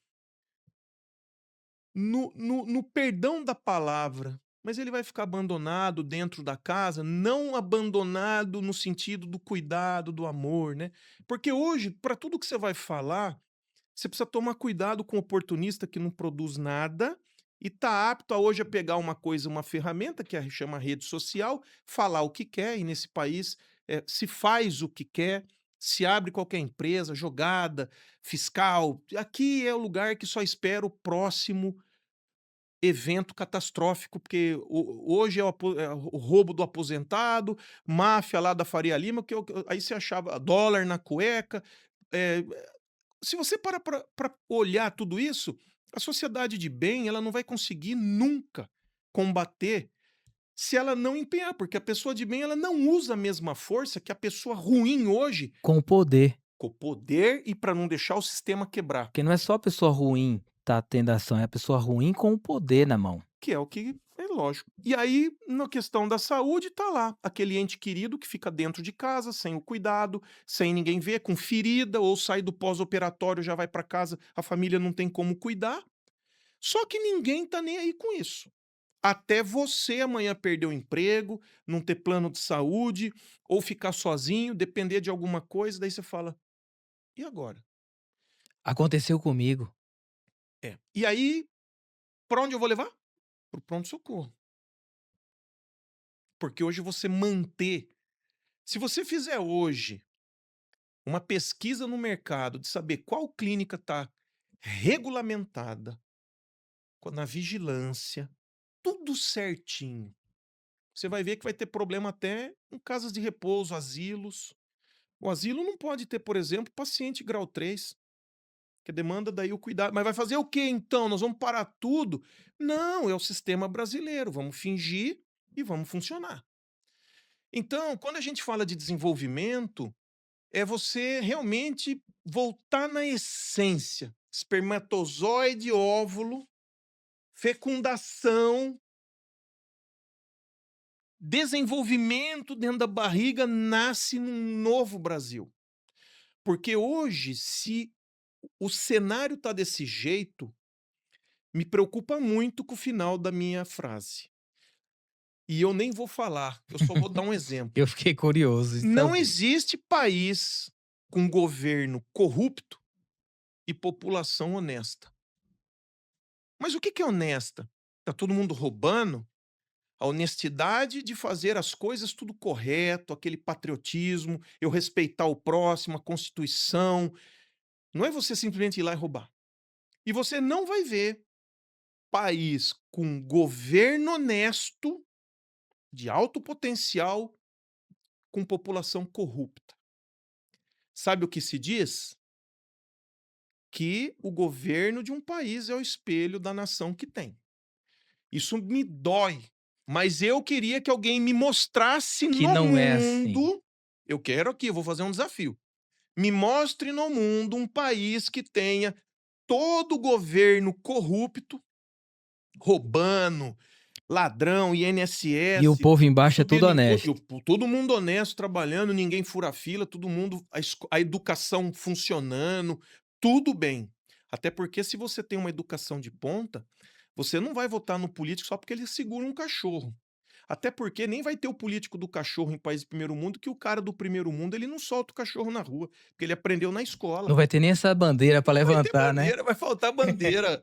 no perdão da palavra, mas ele vai ficar abandonado dentro da casa, não abandonado no sentido do cuidado, do amor, né? Porque hoje, para tudo que você vai falar, você precisa tomar cuidado com o oportunista que não produz nada e tá apto a hoje a pegar uma coisa, uma ferramenta que chama rede social, falar o que quer, e nesse país se faz o que quer, se abre qualquer empresa, jogada, fiscal. Aqui é o lugar que só espera o próximo evento catastrófico, porque hoje é o roubo do aposentado, máfia lá da Faria Lima, aí você achava dólar na cueca. eh, Se você para para olhar tudo isso, a sociedade de bem, ela não vai conseguir nunca combater se ela não empenhar, porque a pessoa de bem, ela não usa a mesma força que a pessoa ruim hoje, Com o poder. com o poder e para não deixar o sistema quebrar, Porque não é só a pessoa ruim tá tendo ação, é a pessoa ruim com o poder na mão. que é o que é lógico. E aí, na questão da saúde, tá lá aquele ente querido que fica dentro de casa, sem o cuidado, sem ninguém ver, com ferida, ou sai do pós-operatório, já vai para casa, a família não tem como cuidar. Só que ninguém tá nem aí com isso. Até você amanhã perder o emprego, não ter plano de saúde, ou ficar sozinho, depender de alguma coisa, daí você fala: "E agora?". Aconteceu comigo. É. E aí, pra onde eu vou levar? Para o pronto-socorro. Porque hoje você manter, se você fizer hoje uma pesquisa no mercado de saber qual clínica está regulamentada, na vigilância, tudo certinho, você vai ver que vai ter problema até em casas de repouso, asilos. O asilo não pode ter, por exemplo, paciente grau 3, que demanda daí o cuidado. Mas vai fazer o quê então? Nós vamos parar tudo? Não, é o sistema brasileiro. Vamos fingir e vamos funcionar. Então, quando a gente fala de desenvolvimento, é você realmente voltar na essência. Espermatozoide, óvulo, fecundação, desenvolvimento dentro da barriga, nasce num novo Brasil. Porque hoje, se o cenário está desse jeito, me preocupa muito com o final da minha frase. E eu nem vou falar, eu só vou dar um exemplo. Eu fiquei curioso de Não saber. existe país com governo corrupto e população honesta. Mas o que é honesta? Tá todo mundo roubando? A honestidade de fazer as coisas tudo correto, aquele patriotismo, eu respeitar o próximo, a Constituição. Não é você simplesmente ir lá e roubar. E você não vai ver país com governo honesto, de alto potencial, com população corrupta. Sabe o que se diz? Que o governo de um país é o espelho da nação que tem. Isso me dói, mas eu queria que alguém me mostrasse Que no não é assim. mundo. Eu quero aqui, eu vou fazer um desafio. Me mostre no mundo um país que tenha todo o governo corrupto, roubando, ladrão, E o INSS, povo embaixo é tudo subindo imposto, honesto. todo mundo honesto trabalhando, ninguém fura fila, todo mundo, a educação funcionando, tudo bem. Até porque se você tem uma educação de ponta, você não vai votar no político só porque ele segura um cachorro. Até porque nem vai ter o político do cachorro em país de primeiro mundo, que o cara do primeiro mundo ele não solta o cachorro na rua, porque ele aprendeu na Não escola. vai ter nem essa bandeira pra Não vai ter levantar, né? bandeira, vai faltar bandeira. É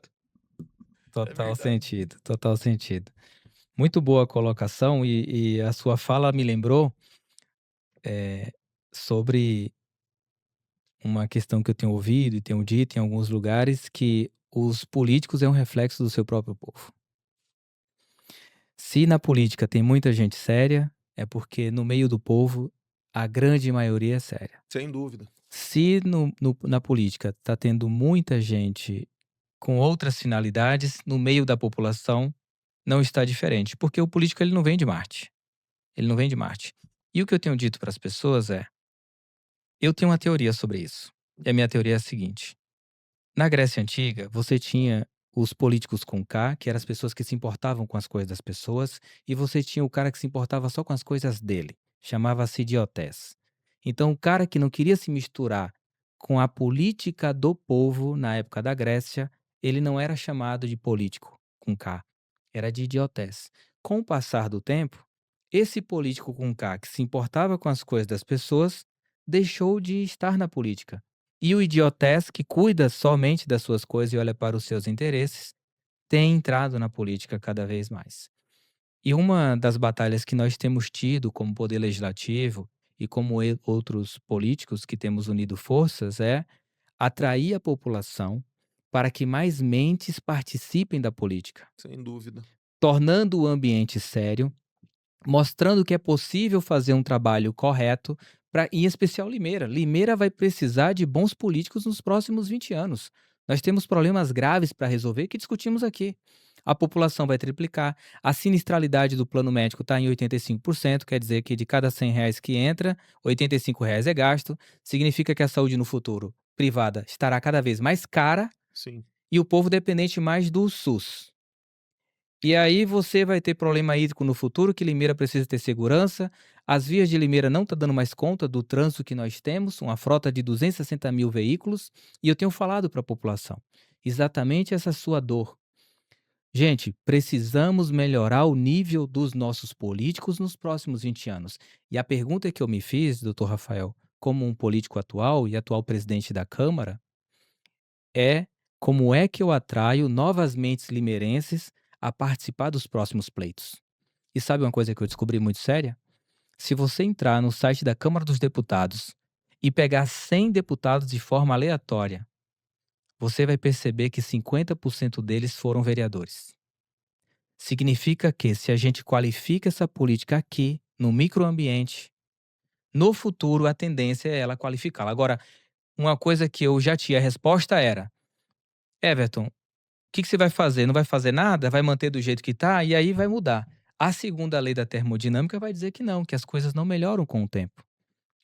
Total verdade. sentido, total sentido. Muito boa a colocação e a sua fala me lembrou, sobre uma questão que eu tenho ouvido e tenho dito em alguns lugares, que os políticos é um reflexo do seu próprio povo. Se na política tem muita gente séria, é porque no meio do povo a grande maioria é séria. Sem dúvida. Se na política está tendo muita gente com outras finalidades, no meio da população não está diferente, porque o político ele não vem de Marte, ele não vem de Marte. E o que eu tenho dito para as pessoas é, eu tenho uma teoria sobre isso, e a minha teoria é a seguinte: na Grécia Antiga, você tinha os políticos com K, que eram as pessoas que se importavam com as coisas das pessoas, e você tinha o cara que se importava só com as coisas dele, chamava-se idiotés. Então o cara que não queria se misturar com a política do povo na época da Grécia, ele não era chamado de político com K, era de idiotés. Com o passar do tempo, esse político com K que se importava com as coisas das pessoas, deixou de estar na política. E o idiotés que cuida somente das suas coisas e olha para os seus interesses, tem entrado na política cada vez mais. E uma das batalhas que nós temos tido como poder legislativo e como outros políticos que temos unido forças é atrair a população para que mais mentes participem da política, Sem dúvida. tornando o ambiente sério, mostrando que é possível fazer um trabalho correto pra em especial Limeira. Limeira vai precisar de bons políticos nos próximos 20 anos. Nós temos problemas graves para resolver que discutimos aqui. A população vai triplicar, a sinistralidade do plano médico está em 85%, quer dizer que de cada R$ 100 que entra, R$ 85 é gasto. Significa que a saúde no futuro privada estará cada vez mais cara Sim. e o povo dependente mais do SUS. E aí você vai ter problema hídrico no futuro, que Limeira precisa ter segurança. As vias de Limeira não tá dando mais conta do trânsito que nós temos, uma frota de 260 mil veículos, e eu tenho falado para a população, exatamente essa sua dor. Gente, precisamos melhorar o nível dos nossos políticos nos próximos 20 anos. E a pergunta que eu me fiz, doutor Rafael, como um político atual e atual presidente da Câmara, é como é que eu atraio novas mentes limeirenses a participar dos próximos pleitos. E sabe uma coisa que eu descobri muito séria? Se você entrar no site da Câmara dos Deputados e pegar 100 deputados de forma aleatória, você vai perceber que 50% deles foram vereadores. Significa que se a gente qualifica essa política aqui, no microambiente, no futuro a tendência é ela qualificá-la. Agora, uma coisa que eu já tinha a resposta era: Everton, que você vai fazer? Não vai fazer nada? Vai manter do jeito que está? E aí vai mudar. A segunda lei da termodinâmica vai dizer que não, que as coisas não melhoram com o tempo.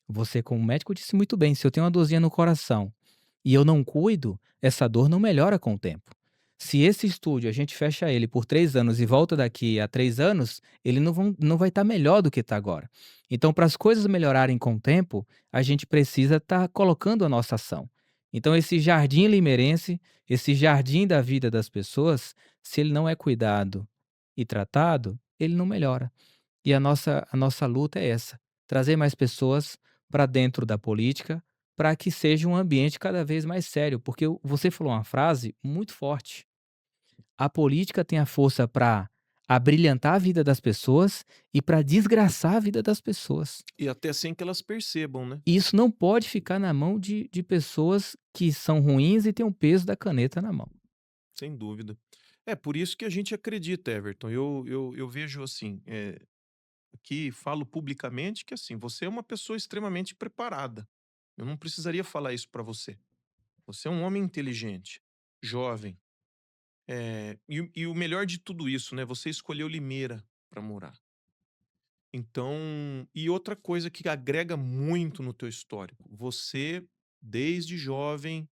Você, como médico, disse muito bem: se eu tenho uma dorzinha no coração e eu não cuido, essa dor não melhora com o tempo. Se esse estúdio a gente fecha ele por 3 anos e volta daqui a 3 anos, ele não vai estar melhor do que está agora. Então, para as coisas melhorarem com o tempo, a gente precisa estar colocando a nossa ação. Então, esse jardim limeirense, esse jardim da vida das pessoas, se ele não é cuidado e tratado, ele não melhora. E a nossa luta é essa: trazer mais pessoas para dentro da política, para que seja um ambiente cada vez mais sério, porque você falou uma frase muito forte: a política tem a força para abrilhantar a vida das pessoas e para desgraçar a vida das pessoas. E até sem que elas percebam, né? E isso não pode ficar na mão de pessoas que são ruins e têm o peso da caneta na mão. Sem dúvida. É por isso que a gente acredita, Everton. Eu vejo assim, aqui falo publicamente que assim, você é uma pessoa extremamente preparada. Eu não precisaria falar isso para você. Você é um homem inteligente, jovem. E o melhor de tudo isso, né? Você escolheu Limeira para morar. Então, e outra coisa que agrega muito no teu histórico, você, desde jovem,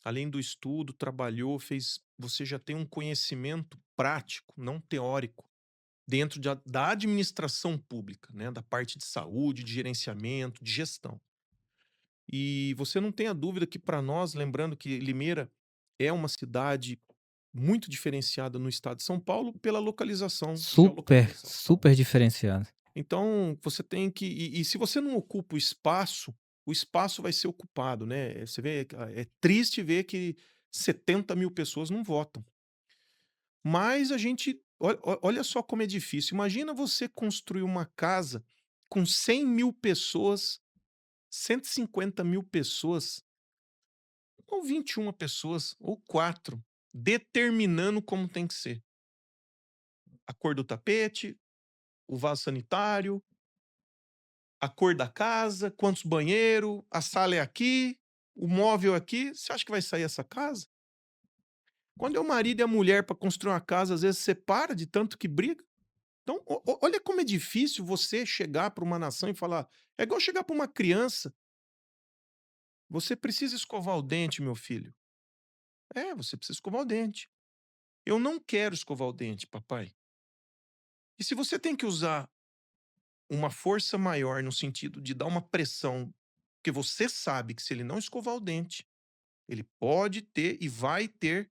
além do estudo, trabalhou, fez, você já tem um conhecimento prático, não teórico, dentro da administração pública, né, da parte de saúde, de gerenciamento, de gestão. E você não tem a dúvida que para nós, lembrando que Limeira é uma cidade muito diferenciada no estado de São Paulo pela localização, Super, geolocalização. super diferenciado. Então, você tem que e se você não ocupa o espaço vai ser ocupado, né. Você vê, é triste ver que 70 mil pessoas não votam. Mas a gente olha só como é difícil, imagina você construir uma casa com 100 mil pessoas, 150 mil pessoas, ou 21 pessoas, ou 4 determinando como tem que ser. A cor do tapete, o vaso sanitário, a cor da casa, quantos banheiro, a sala é aqui, o móvel é aqui. Você acha que vai sair essa casa? Quando é o marido e a mulher para construir uma casa, às vezes separa de tanto que briga. Então, olha como é difícil você chegar para uma nação e falar. É igual chegar para uma criança. Você precisa escovar o dente, meu filho. É, você precisa escovar o dente. Eu não quero escovar o dente, papai. E se você tem que usar uma força maior no sentido de dar uma pressão, porque você sabe que se ele não escovar o dente, ele pode ter e vai ter,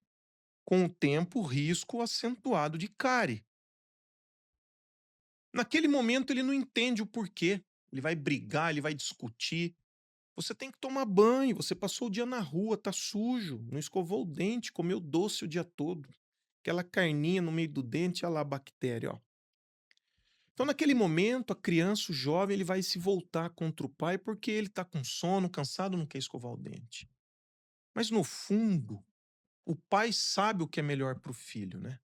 com o tempo, risco acentuado de cárie. Naquele momento ele não entende o porquê. Ele vai brigar, ele vai discutir. Você tem que tomar banho, você passou o dia na rua, tá sujo, não escovou o dente, comeu doce o dia todo. Aquela carninha no meio do dente, olha lá a bactéria, ó. Então, naquele momento, a criança, o jovem, ele vai se voltar contra o pai porque ele tá com sono, cansado, não quer escovar o dente. Mas no fundo, o pai sabe o que é melhor para o filho, né?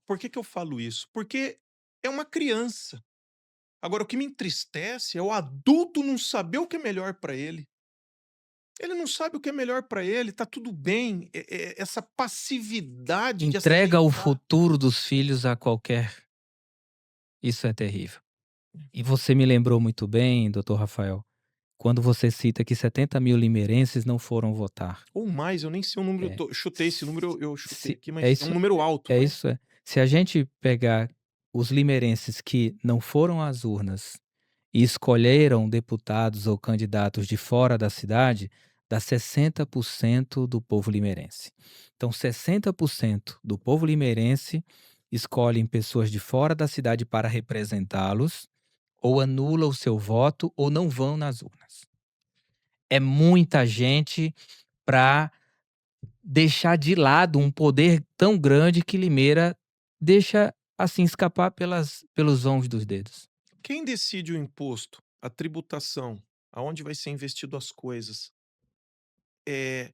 Por que que eu falo isso? Porque é uma criança. Agora, o que me entristece é o adulto não saber o que é melhor para ele. Ele não sabe o que é melhor para ele, tá tudo bem. Essa passividade de Entrega o aceitar. futuro dos filhos a qualquer. Isso é terrível. E você me lembrou muito bem, doutor Rafael, quando você cita que 70.000 limeirenses não foram votar. Ou mais, eu nem sei o número, É. chutei esse número, eu chutei Se aqui, é mas é um isso número alto, é não é? isso, é. Se a gente pegar os limeirenses que não foram às urnas e escolheram deputados ou candidatos de fora da cidade, dá 60% do povo limeirense. Então 60% do povo limeirense escolhem pessoas de fora da cidade para representá-los, ou anula o seu voto ou não vão nas urnas. É muita gente para deixar de lado um poder tão grande que Limeira deixa, assim, escapar pelos ombros dos dedos. Quem decide o imposto, a tributação, aonde vai ser investido as coisas, é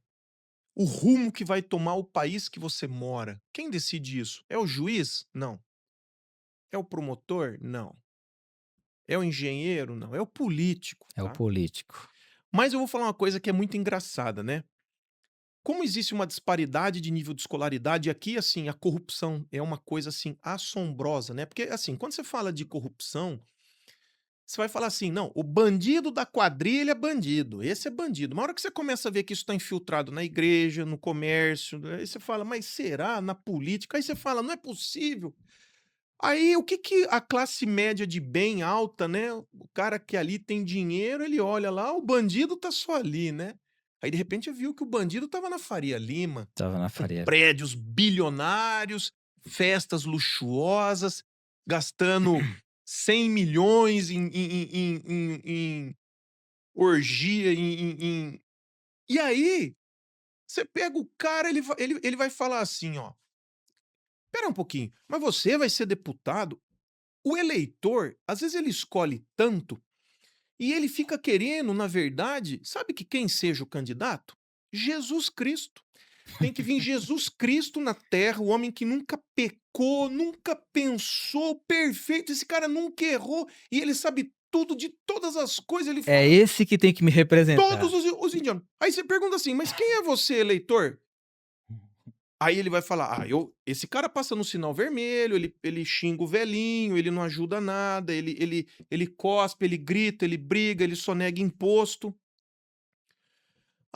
o rumo que vai tomar o país que você mora. Quem decide isso? É o juiz? Não. É o promotor? Não. É o engenheiro? Não. É o político, É o tá? político. Mas eu vou falar uma coisa que é muito engraçada, né? Como existe uma disparidade de nível de escolaridade, aqui, assim, a corrupção é uma coisa, assim, assombrosa, né? Porque, assim, quando você fala de corrupção, você vai falar assim: "Não, o bandido da quadrilha é bandido, esse é bandido". Mas hora que você começa a ver que isso está infiltrado na igreja, no comércio, aí você fala: "Mas será? Na política?". Aí você fala: "Não é possível". Aí o que que a classe média de bem alta, né, o cara que ali tem dinheiro, ele olha lá, o bandido tá só ali, né. Aí de repente viu que o bandido estava na Faria Lima, Estava na com Faria. prédios bilionários, festas luxuosas, gastando 100 milhões em orgia, e aí, você pega o cara, ele vai falar assim, ó: "Espera um pouquinho, mas você vai ser deputado?". O eleitor, às vezes ele escolhe tanto, e ele fica querendo, na verdade, sabe que quem seja o candidato? Jesus Cristo. Tem que vir Jesus Cristo na terra, o homem que nunca pecou, nunca pensou, perfeito, esse cara nunca errou, e ele sabe tudo de todas as coisas, ele É fala esse que tem que me todos representar. os indianos. Aí você pergunta assim: "Mas quem é você, eleitor?". Aí ele vai falar: esse cara passa no sinal vermelho, ele xinga o velhinho, ele não ajuda nada, ele cospe, ele grita, ele briga, ele só nega imposto".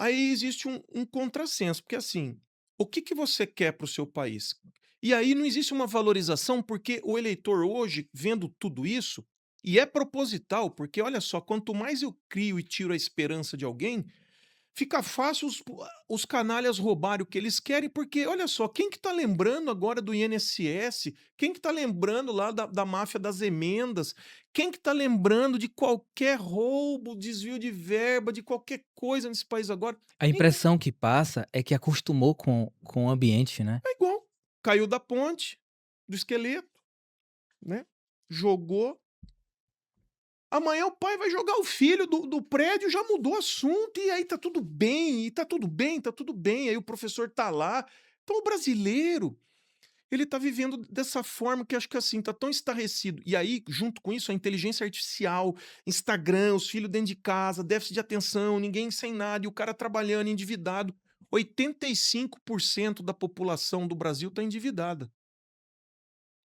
Aí existe um contrassenso, porque assim, o que que você quer para o seu país? E aí não existe uma valorização, porque o eleitor hoje, vendo tudo isso, e é proposital, porque olha só, quanto mais eu crio e tiro a esperança de alguém, fica fácil os canalhas roubarem o que eles querem, porque olha só, quem que tá lembrando agora do INSS? Quem que tá lembrando lá da máfia das emendas? Quem que tá lembrando de qualquer roubo, desvio de verba, de qualquer coisa nesse país agora? A Ninguém. impressão que passa é que acostumou com o ambiente, né. É igual. Caiu da ponte, do esqueleto, né? Jogou. Amanhã o pai vai jogar o filho do prédio, já mudou o assunto, e aí tá tudo bem, e tá tudo bem, tá tudo bem. Aí o professor tá lá. Então o brasileiro, ele tá vivendo dessa forma que acho que assim, tá tão estarrecido. E aí, junto com isso, a inteligência artificial, Instagram, os filhos dentro de casa, déficit de atenção, ninguém sem nada, e o cara trabalhando, endividado. 85% da população do Brasil tá endividada.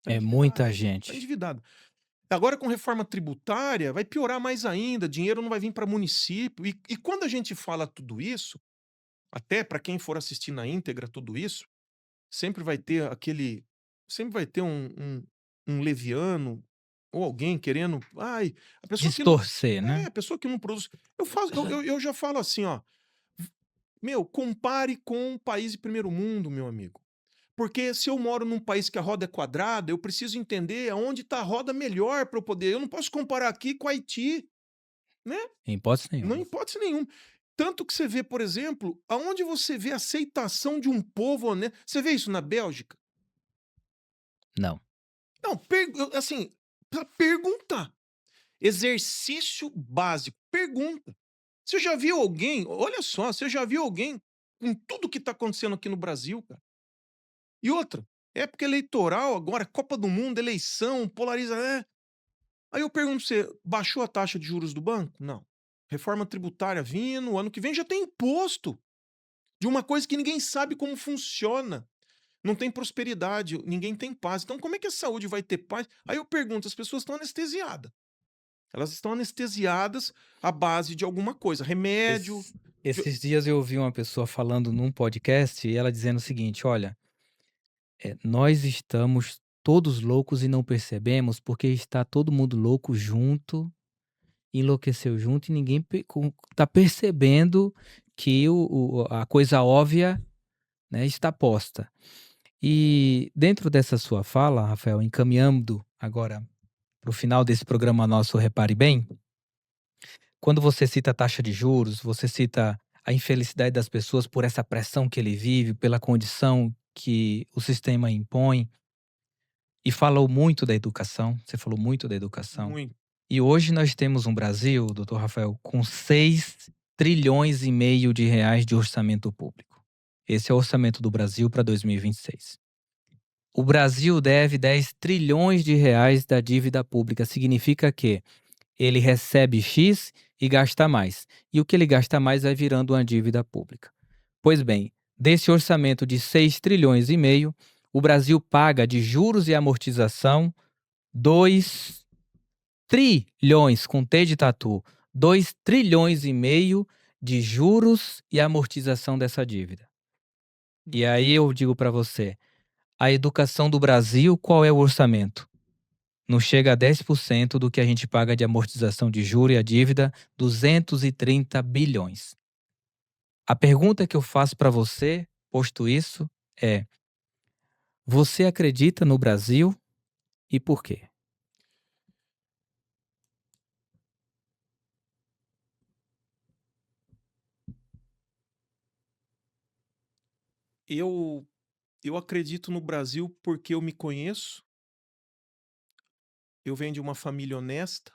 Tá É endividada, muita tá gente. endividada. Agora com reforma tributária vai piorar mais ainda, dinheiro não vai vir para município. E quando a gente fala tudo isso, Até para quem for assistir na íntegra tudo isso, sempre vai ter aquele sempre vai ter um leviano ou alguém querendo ai, a pessoa que não Distorcer, né? a pessoa que não produz eu já falo assim, ó: "Meu, compare com um país de primeiro mundo, meu amigo. Porque se eu moro num país que a roda é quadrada, eu preciso entender aonde está a roda melhor para eu poder eu não posso comparar aqui com Haiti, né, Em hipótese não em nenhuma. hipótese nenhuma. Tanto que você vê, por exemplo, aonde você vê a aceitação de um povo honesto você vê isso na Bélgica? Não. Não, assim, pra perguntar. Exercício básico, pergunta. Você já viu alguém olha só, você já viu alguém com tudo que está acontecendo aqui no Brasil, cara? E outra, época eleitoral agora, Copa do Mundo, eleição, polariza aí eu pergunto pra você, baixou a taxa de juros do banco? Não. Reforma tributária vindo, ano que vem já tem imposto de uma coisa que ninguém sabe como funciona. Não tem prosperidade, ninguém tem paz. Então como é que a saúde vai ter paz? Aí eu pergunto, as pessoas estão anestesiadas. Elas estão anestesiadas à base de alguma coisa, remédio. de- Esses dias eu ouvi uma pessoa falando num podcast e ela dizendo o seguinte: "Olha, nós estamos todos loucos e não percebemos, porque está todo mundo louco junto, enlouqueceu junto e ninguém tá percebendo que a coisa óbvia, né, está posta". E dentro dessa sua fala, Rafael, encaminhando agora para o final desse programa nosso Repare Bem, quando você cita a taxa de juros, você cita a infelicidade das pessoas por essa pressão que ele vive, pela condição que o sistema impõe, e falou muito da educação, você falou muito da educação. Muito. E hoje nós temos um Brasil, doutor Rafael, com 6,5 trilhões de reais de orçamento público. Esse é o orçamento do Brasil para 2026. O Brasil deve 10 trilhões de reais da dívida pública. Significa que ele recebe X e gasta mais. E o que ele gasta mais vai virando uma dívida pública. Pois bem, desse orçamento de 6,5 trilhões, o Brasil paga de juros e amortização 2 trilhões, com T de tatu, 2,5 trilhões de juros e amortização dessa dívida. E Nossa. aí eu digo para você, a educação do Brasil, qual é o orçamento? Não chega a 10% do que a gente paga de amortização de juro e a dívida, 230 bilhões. A pergunta que eu faço para você, posto isso, é: você acredita no Brasil e por quê? Eu eu acredito no Brasil porque eu me conheço, eu venho de uma família honesta,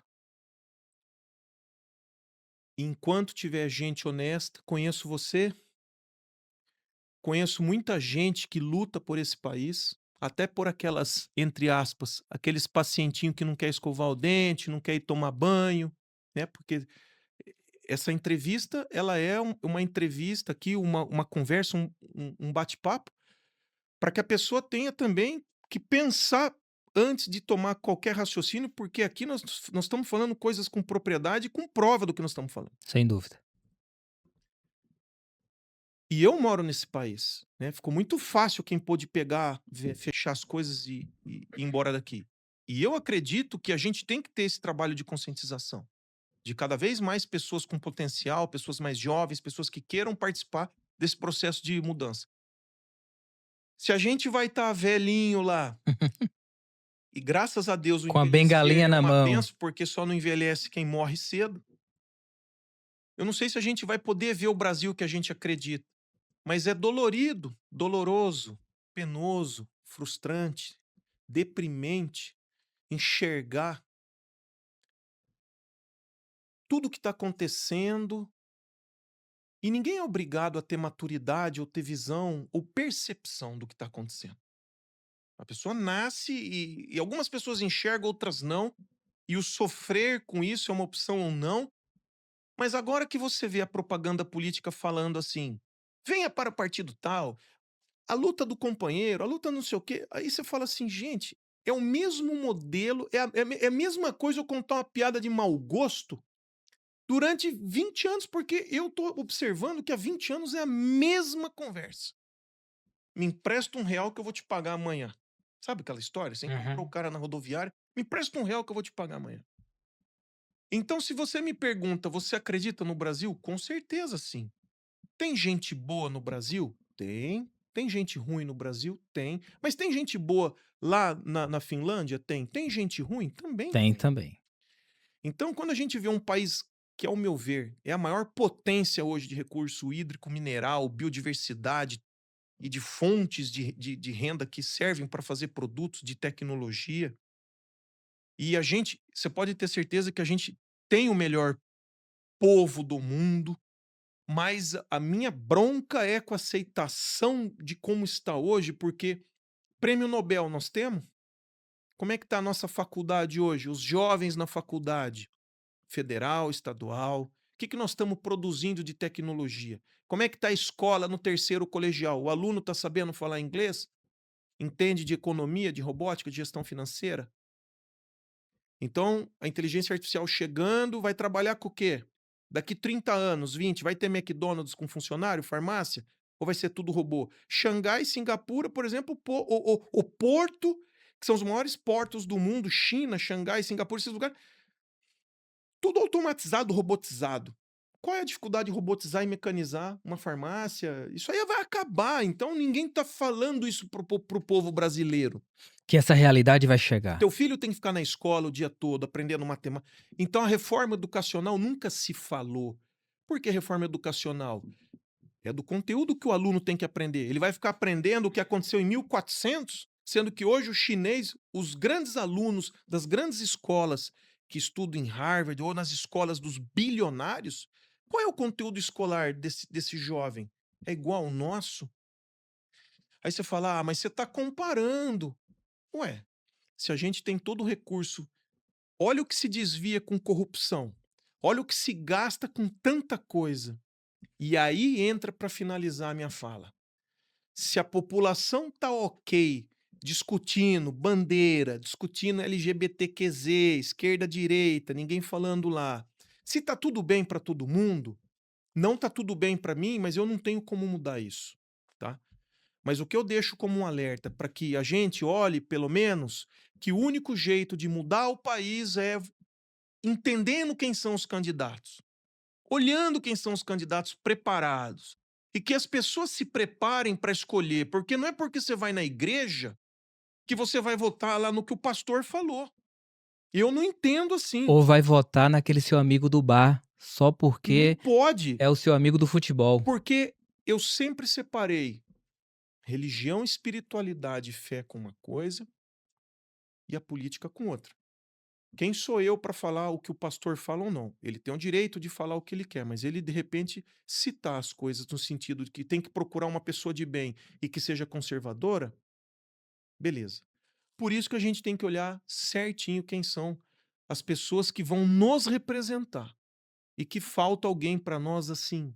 e enquanto tiver gente honesta, conheço você, conheço muita gente que luta por esse país, até por aquelas, entre aspas, aqueles pacientinho que não quer escovar o dente, não quer ir tomar banho, né, porque essa entrevista, ela é uma entrevista aqui, uma conversa, um bate-papo, para que a pessoa tenha também que pensar antes de tomar qualquer raciocínio, porque aqui nós estamos falando coisas com propriedade e com prova do que nós estamos falando. Sem dúvida. E eu moro nesse país, né, ficou muito fácil quem pôde pegar, fechar as coisas e ir embora daqui. E eu acredito que a gente tem que ter esse trabalho de conscientização, de cada vez mais pessoas com potencial, pessoas mais jovens, pessoas que queiram participar desse processo de mudança. Se a gente vai estar velhinho lá, e graças a Deus o Com a envelhecer bengalinha é na uma mão. benção, porque só não envelhece quem morre cedo, eu não sei se a gente vai poder ver o Brasil que a gente acredita. Mas é dolorido, doloroso, penoso, frustrante, deprimente enxergar tudo o que está acontecendo e ninguém é obrigado a ter maturidade ou ter visão ou percepção do que está acontecendo. A pessoa nasce e algumas pessoas enxergam, outras não, e o sofrer com isso é uma opção ou não. Mas agora que você vê a propaganda política falando assim: venha para o partido tal, a luta do companheiro, a luta não sei o quê. Aí você fala assim, gente, é o mesmo modelo, é a mesma coisa eu contar uma piada de mau gosto Durante 20 anos, porque eu tô observando que há 20 anos é a mesma conversa. Me empresta R$ 1 que eu vou te pagar amanhã. Sabe aquela história? Você encontrou o Uhum. cara na rodoviária, me empresta R$ 1 que eu vou te pagar amanhã. Então, se você me pergunta, você acredita no Brasil? Com certeza sim. Tem gente boa no Brasil? Tem. Tem gente ruim no Brasil? Tem. Mas tem gente boa lá na Finlândia? Tem. Tem gente ruim? Também Tem tem. também. Então, quando a gente vê um país que, ao meu ver, é a maior potência hoje de recurso hídrico, mineral, biodiversidade e de fontes de renda que servem para fazer produtos de tecnologia, e você pode ter certeza que a gente tem o melhor povo do mundo, mas a minha bronca é com a aceitação de como está hoje, porque prêmio Nobel nós temos? Como é que está a nossa faculdade hoje? Os jovens na faculdade federal, estadual, o que que nós estamos produzindo de tecnologia? Como é que está a escola no terceiro colegial? O aluno está sabendo falar inglês? Entende de economia, de robótica, de gestão financeira? Então, a inteligência artificial chegando vai trabalhar com o quê? Daqui 30 anos, 20, vai ter McDonald's com funcionário, farmácia? Ou vai ser tudo robô? Xangai, Singapura, por exemplo, o porto, que são os maiores portos do mundo, China, Xangai, Singapura, esses lugares, tudo automatizado, robotizado. Qual é a dificuldade de robotizar e mecanizar uma farmácia? Isso aí vai acabar, então ninguém está falando isso pro povo brasileiro. Que essa realidade vai chegar. Teu filho tem que ficar na escola o dia todo aprendendo matemática. Então a reforma educacional nunca se falou. Por que reforma educacional? É do conteúdo que o aluno tem que aprender. Ele vai ficar aprendendo o que aconteceu em 1400, sendo que hoje o chinês, os grandes alunos das grandes escolas que estudam em Harvard ou nas escolas dos bilionários, qual é o conteúdo escolar desse jovem? É igual ao nosso? Aí você fala, mas você está comparando. Ué, se a gente tem todo o recurso, olha o que se desvia com corrupção, olha o que se gasta com tanta coisa. E aí entra para finalizar a minha fala. Se a população tá ok discutindo bandeira, discutindo LGBTQZ, esquerda, direita, ninguém falando lá. Se tá tudo bem para todo mundo, não tá tudo bem para mim, mas eu não tenho como mudar isso, tá? Mas o que eu deixo como um alerta para que a gente olhe, pelo menos, que o único jeito de mudar o país é entendendo quem são os candidatos, olhando quem são os candidatos preparados. E que as pessoas se preparem para escolher, porque não é porque você vai na igreja que você vai votar lá no que o pastor falou. Eu não entendo assim. Ou vai votar naquele seu amigo do bar, só Não porque pode, é o seu amigo do futebol. porque eu sempre separei religião, espiritualidade e fé com uma coisa e a política com outra. Quem sou eu para falar o que o pastor fala ou não? Ele tem o direito de falar o que ele quer, mas ele de repente citar as coisas no sentido de que tem que procurar uma pessoa de bem e que seja conservadora, beleza. Por isso que a gente tem que olhar certinho quem são as pessoas que vão nos representar e que falta alguém para nós assim.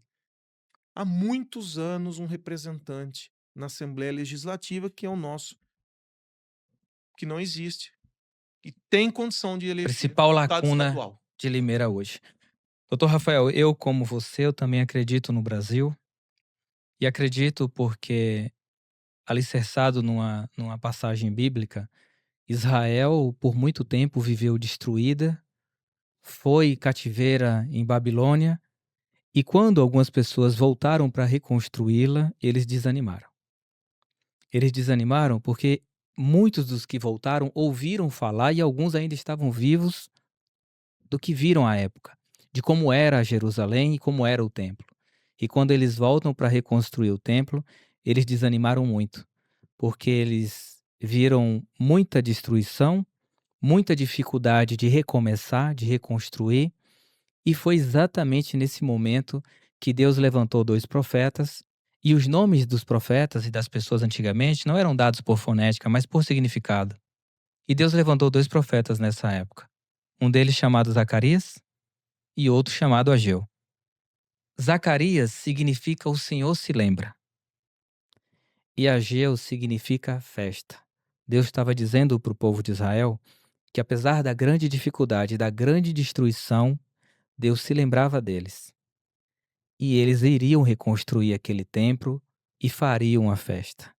Há muitos anos um representante na Assembleia Legislativa que é o nosso, que não existe e tem condição de eleger Principal deputado lacuna estadual. de Limeira hoje. Doutor Rafael, eu como você, eu também acredito no Brasil, e acredito porque, alicerçado numa passagem bíblica, Israel por muito tempo viveu destruída, foi cativeira em Babilônia, e quando algumas pessoas voltaram para reconstruí-la, eles desanimaram. Eles desanimaram porque muitos dos que voltaram ouviram falar, e alguns ainda estavam vivos, do que viram à época, de como era Jerusalém e como era o templo. E quando eles voltam para reconstruir o templo, eles desanimaram muito, porque eles viram muita destruição, muita dificuldade de recomeçar, de reconstruir, e foi exatamente nesse momento que Deus levantou 2 profetas, e os nomes dos profetas e das pessoas antigamente não eram dados por fonética, mas por significado. E Deus levantou 2 profetas nessa época, um deles chamado Zacarias e outro chamado Ageu. Zacarias significa o Senhor se lembra, e Ageu significa festa. Deus estava dizendo para o povo de Israel que, apesar da grande dificuldade, da grande destruição, Deus se lembrava deles. E eles iriam reconstruir aquele templo e fariam uma festa.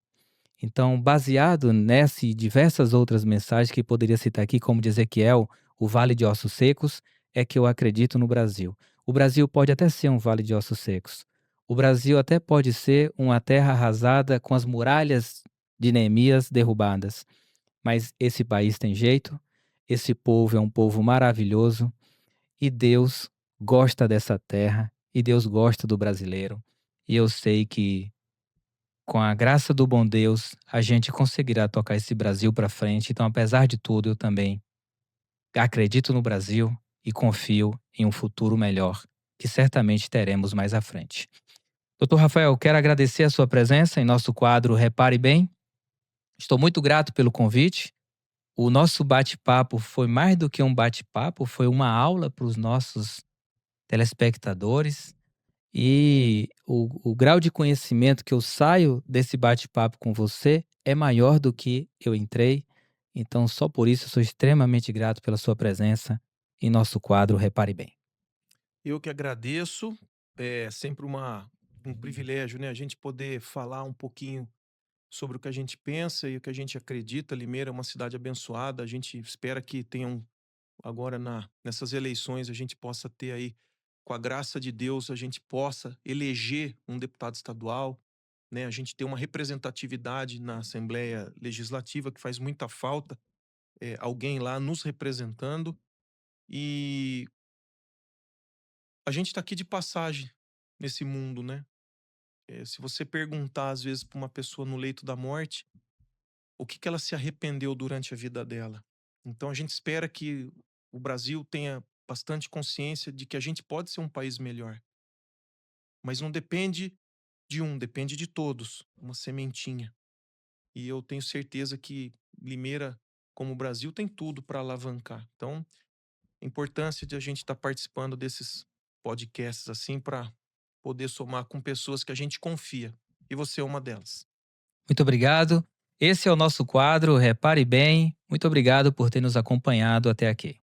Então, baseado nessa e diversas outras mensagens que poderia citar aqui, como de Ezequiel, o vale de ossos secos, é que eu acredito no Brasil. O Brasil pode até ser um vale de ossos secos. O Brasil até pode ser uma terra arrasada com as muralhas de Neemias derrubadas. Mas esse país tem jeito, esse povo é um povo maravilhoso e Deus gosta dessa terra e Deus gosta do brasileiro. E eu sei que com a graça do bom Deus, a gente conseguirá tocar esse Brasil para frente. Então, apesar de tudo, eu também acredito no Brasil e confio em um futuro melhor, que certamente teremos mais à frente. Doutor Rafael, quero agradecer a sua presença em nosso quadro Repare Bem. Estou muito grato pelo convite. O nosso bate-papo foi mais do que um bate-papo, foi uma aula para os nossos telespectadores. E o grau de conhecimento que eu saio desse bate-papo com você é maior do que eu entrei. Então, só por isso, eu sou extremamente grato pela sua presença em nosso quadro Repare Bem. Eu que agradeço, é sempre um privilégio, né, a gente poder falar um pouquinho sobre o que a gente pensa e o que a gente acredita. Limeira é uma cidade abençoada, a gente espera que tenham agora nessas eleições a gente possa ter aí, com a graça de Deus, a gente possa eleger um deputado estadual, né, a gente ter uma representatividade na Assembleia Legislativa que faz muita falta, alguém lá nos representando. E a gente está aqui de passagem nesse mundo, né? Se você perguntar às vezes para uma pessoa no leito da morte, o que que ela se arrependeu durante a vida dela. Então a gente espera que o Brasil tenha bastante consciência de que a gente pode ser um país melhor, mas não depende de um, depende de todos, uma sementinha. E eu tenho certeza que Limeira, como o Brasil, tem tudo para alavancar. Então, a importância de a gente estar participando desses podcasts assim para poder somar com pessoas que a gente confia. E você é uma delas. Muito obrigado. Esse é o nosso quadro Repare Bem. Muito obrigado por ter nos acompanhado até aqui.